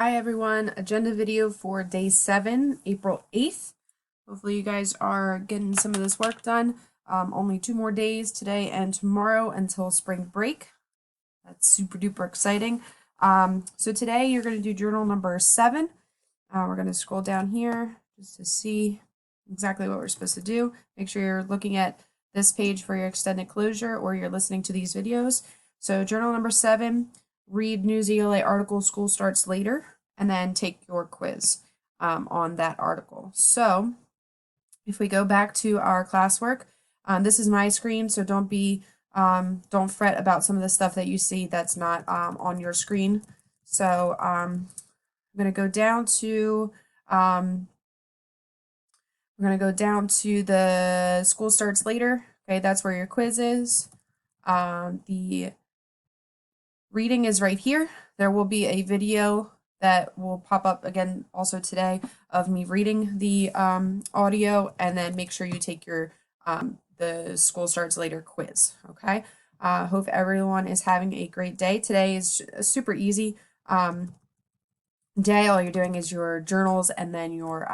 Hi everyone, agenda video for day 7, April 8th. Hopefully you guys are getting some of this work done. Only 2 more days, today and tomorrow, until spring break. That's super duper exciting. So today you're going to do journal number 7. We're going to scroll down here just to see exactly what we're supposed to do. Make sure you're looking at this page for your extended closure or you're listening to these videos. So journal number 7, read News ELA article, school starts later, and then take your quiz on that article. So if we go back to our classwork, this is my screen, so don't fret about some of the stuff that you see that's not on your screen. So I'm going to go down to we're going to go down to the school starts later. Okay, that's where your quiz is. The reading is right here. There will be a video that will pop up again also today of me reading the audio, and then make sure you take your the school starts later quiz. Okay. Hope everyone is having a great day. Today is a super easy day. All you're doing is your journals and then your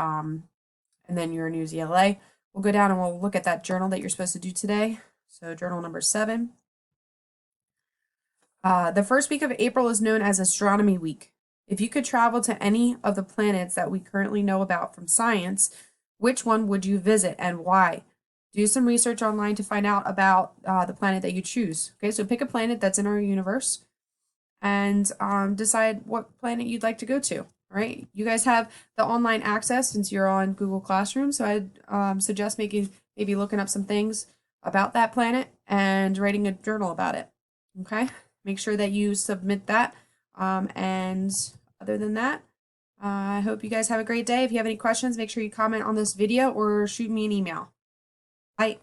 News ELA. We'll go down and we'll look at that journal that you're supposed to do today. So journal number 7. The first week of April is known as Astronomy Week. If you could travel to any of the planets that we currently know about from science, which one would you visit and why? Do some research online to find out about the planet that you choose. Okay, so pick a planet that's in our universe and decide what planet you'd like to go to. All right, you guys have the online access since you're on Google Classroom, so I'd suggest maybe looking up some things about that planet and writing a journal about it. Okay, make sure that you submit that. And other than that, I hope you guys have a great day. If you have any questions, make sure you comment on this video or shoot me an email. Bye.